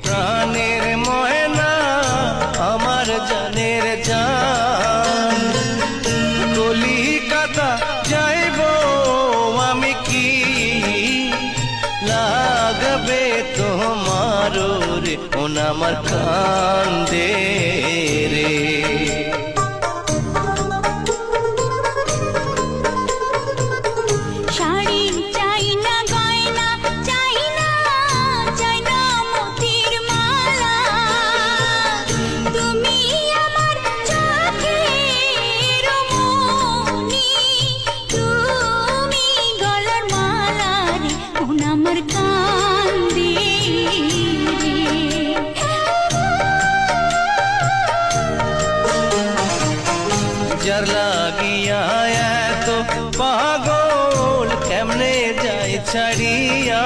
প্রাণের ময়না আমার জানের জান। কলিকাতা যাইব আমি কি লাগবে তোমার রে মন আমার কান্দে রে। যার লাগিয়া এত পাগল কেমনে যাই ছাড়িয়া,